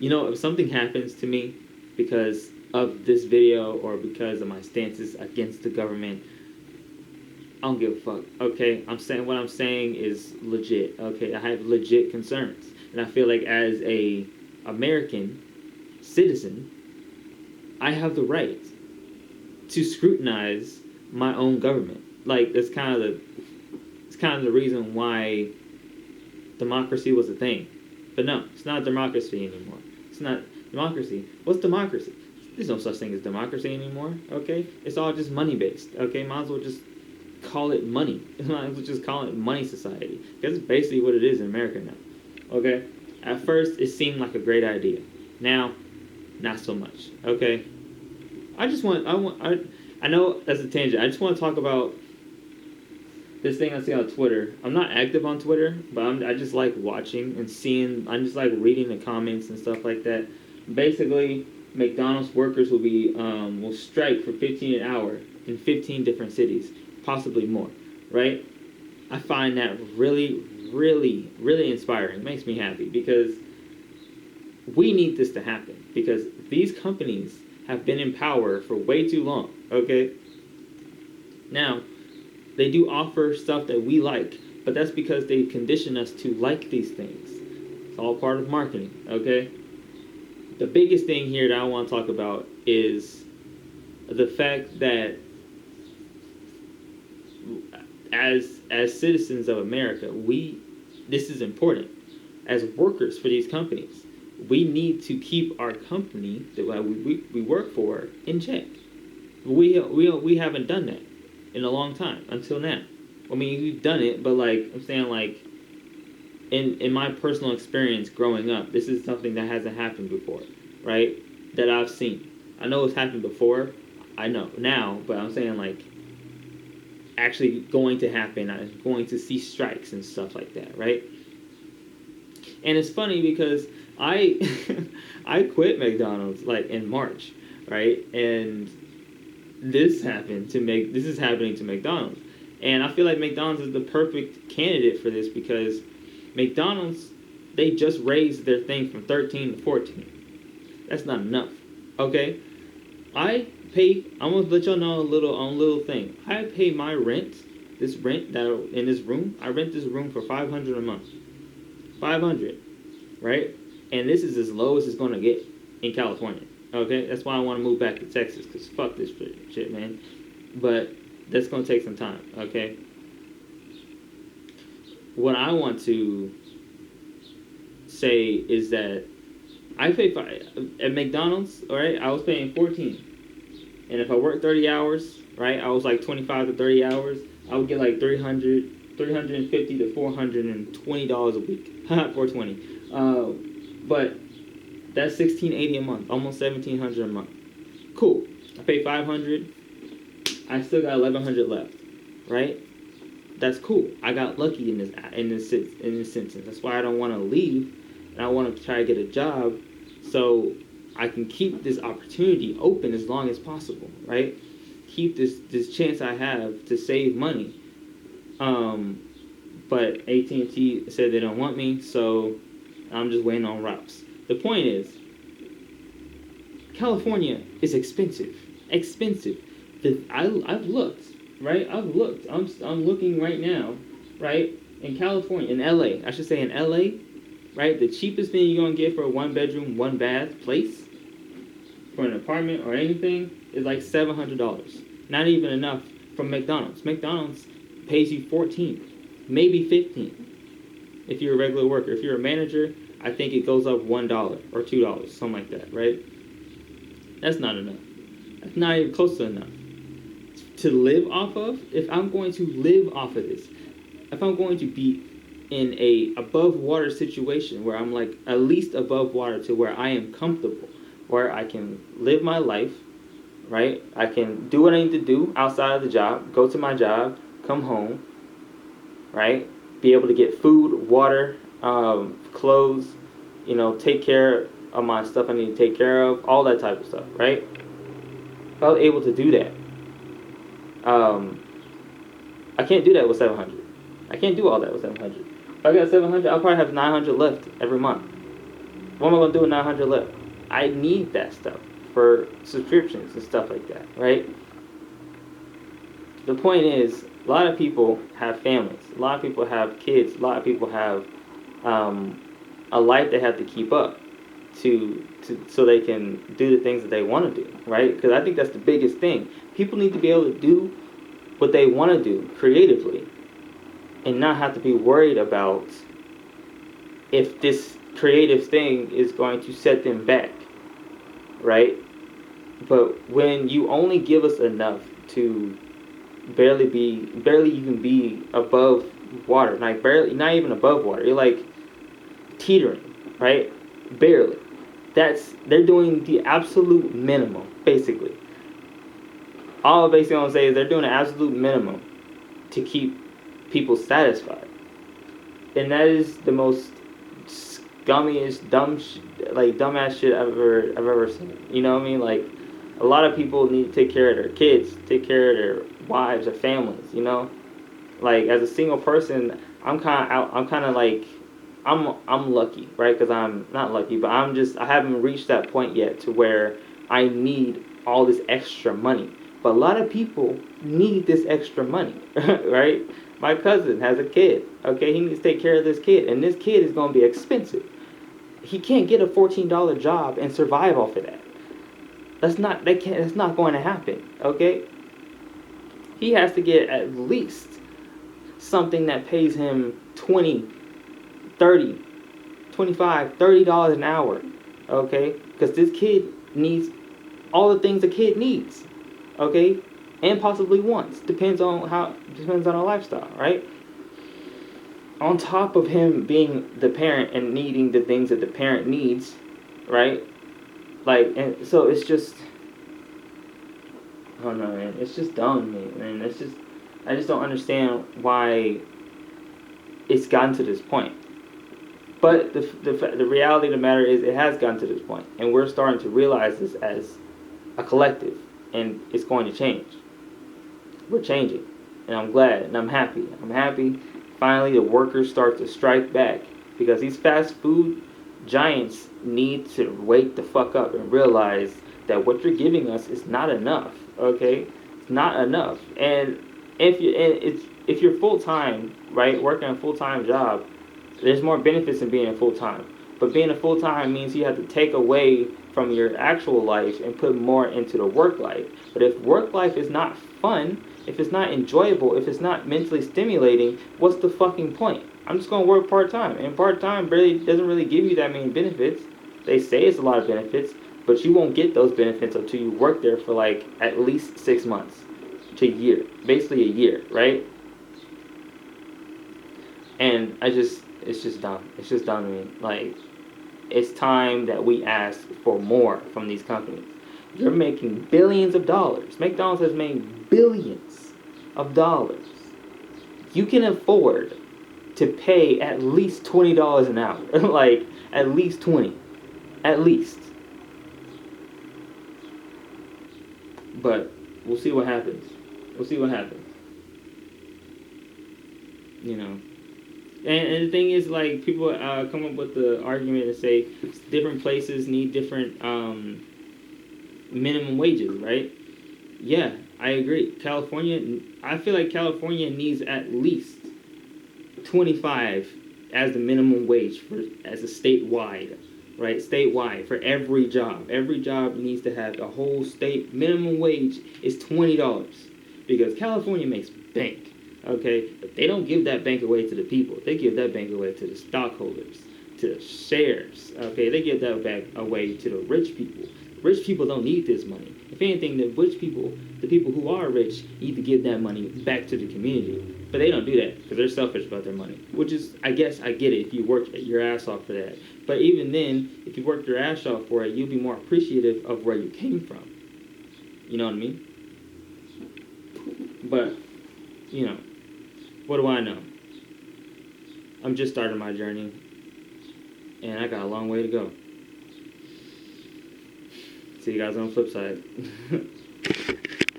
if something happens to me because of this video or because of my stances against the government, I don't give a fuck. Okay, what I'm saying is legit. Okay, I have legit concerns, and I feel like as a American citizen, I have the right to scrutinize my own government. Like it's kind of the reason why democracy was a thing. But no, it's not democracy anymore. It's not democracy. What's democracy? There's no such thing as democracy anymore. Okay, it's all just money based. Okay, might as well just call it money. Might as well just call it money society. Because it's basically what it is in America now. Okay, at first it seemed like a great idea. Now, not so much. Okay, I know that's a tangent. I just want to talk about this thing I see on Twitter. I'm not active on Twitter, but I just like watching and seeing. I just like reading the comments and stuff like that. Basically, McDonald's workers will strike for 15 an hour in 15 different cities, possibly more. Right? I find that really, really, really inspiring. It makes me happy because we need this to happen because these companies have been in power for way too long. Okay? Now, they do offer stuff that we like, but that's because they condition us to like these things. It's all part of marketing, okay? The biggest thing here that I want to talk about is the fact that as citizens of America, this is important. As workers for these companies, we need to keep our company that we work for in check. We haven't done that in a long time until now. I mean, we've done it, but like I'm saying, like in my personal experience growing up, this is something that hasn't happened before, right? That I've seen. I know it's happened before. I know now, but I'm saying like actually going to happen. I'm going to see strikes and stuff like that, right? And it's funny because I I quit McDonald's like in March, right? And this is happening to McDonald's. And I feel like McDonald's is the perfect candidate for this because McDonald's, they just raised their thing from 13 to 14. That's not enough. Okay? I'm gonna let y'all know a little thing. I pay my rent, this rent that in this room, I rent this room for $500 a month. 500, right? And this is as low as it's gonna get in California. Okay, that's why I want to move back to Texas, because fuck this shit, man. But that's going to take some time, okay? What I want to say is that I pay at McDonald's, all right, I was paying 14. And if I worked 30 hours, right, I was like 25 to 30 hours, I would get like $350 to $420 a week. $420. But that's $1,680 a month, almost $1,700 a month. Cool. I paid $500. I still got $1,100 left, right? That's cool. I got lucky in this instance. That's why I don't want to leave, and I want to try to get a job, so I can keep this opportunity open as long as possible, right? Keep this chance I have to save money. But AT&T said they don't want me, so I'm just waiting on routes. The point is, California is expensive. Expensive. I've looked, right? I'm looking right now, right? In California, in LA, I should say in LA, right? The cheapest thing you're gonna get for a 1-bedroom, 1-bath place, for an apartment or anything, is like $700. Not even enough from McDonald's. McDonald's pays you 14, maybe 15, if you're a regular worker. If you're a manager, I think it goes up $1 or $2, something like that, right? That's not enough. That's not even close to enough. To live off of, if I'm going to live off of this, if I'm going to be in a above water situation where I'm like at least above water to where I am comfortable, where I can live my life, right? I can do what I need to do outside of the job, go to my job, come home, right? Be able to get food, water, clothes, take care of my stuff I need to take care of, all that type of stuff, right? If I was able to do that, I can't do that with 700. I can't do all that with 700. If I got 700, I'll probably have 900 left every month, What am I gonna do with 900 left? I need that stuff for subscriptions and stuff like that, right? The point is, a lot of people have families. A lot of people have kids. A lot of people have um, a life they have to keep up to so they can do the things that they want to do, right? Because I think that's the biggest thing. People need to be able to do what they want to do creatively and not have to be worried about if this creative thing is going to set them back, right? But when you only give us enough to barely even be above water, like barely, not even above water, you're like teetering, right? Barely. They're doing the absolute minimum, basically. All I basically want to say is they're doing the absolute minimum to keep people satisfied, and that is the most scummiest, dumbass shit I've ever seen. You know what I mean? Like, a lot of people need to take care of their kids, take care of their wives, their families. You know, like as a single person, I'm kind of like I'm lucky, right? Because I'm not lucky, but I haven't reached that point yet to where I need all this extra money. But a lot of people need this extra money, right? My cousin has a kid. Okay, he needs to take care of this kid, and this kid is going to be expensive. He can't get a $14 job and survive off of that. That's not going to happen. Okay, he has to get at least something that pays him 20, 30, 25, $30 an hour. Okay, because this kid needs all the things a kid needs. Okay, and possibly wants. Depends on our lifestyle, right? On top of him being the parent and needing the things that the parent needs, right? Like, and so it's just, I don't know, man. It's just dumb to me, man. I just don't understand why it's gotten to this point. But the reality of the matter is, it has gotten to this point, and we're starting to realize this as a collective, and it's going to change. We're changing, and I'm glad, and I'm happy. I'm happy. Finally, the workers start to strike back, because these fast food giants need to wake the fuck up and realize that what you're giving us is not enough. Okay, it's not enough. And if you're full time, right, working a full time job, there's more benefits in being a full time. But being a full time means you have to take away from your actual life and put more into the work life. But if work life is not fun, if it's not enjoyable, if it's not mentally stimulating, what's the fucking point? I'm just gonna work part time, and part time really doesn't really give you that many benefits. They say it's a lot of benefits, but you won't get those benefits until you work there for like at least 6 months to a year, basically a year, right? And it's just dumb. It's just dumb to me. Like, it's time that we ask for more from these companies. You're making billions of dollars. McDonald's has made billions of dollars. You can afford to pay at least $20 an hour. Like, at least 20. At least. But we'll see what happens. We'll see what happens. You know. And the thing is, like, people come up with the argument and say different places need different minimum wages, right? Yeah, I agree. I feel like California needs at least 25 as the minimum wage as a statewide, right? Statewide for every job. Every job needs to have the whole state minimum wage is $20 because California makes bank. Okay, but they don't give that bank away to the people. They give that bank away to the stockholders, to the shares. Okay, they give that back away to the rich people. Rich people don't need this money. If anything, the people who are rich, need to give that money back to the community. But they don't do that because they're selfish about their money. Which is, I guess, I get it if you work your ass off for that. But even then, if you work your ass off for it, you'll be more appreciative of where you came from. You know what I mean? But, you know. What do I know? I'm just starting my journey, and I got a long way to go. See you guys on the flip side.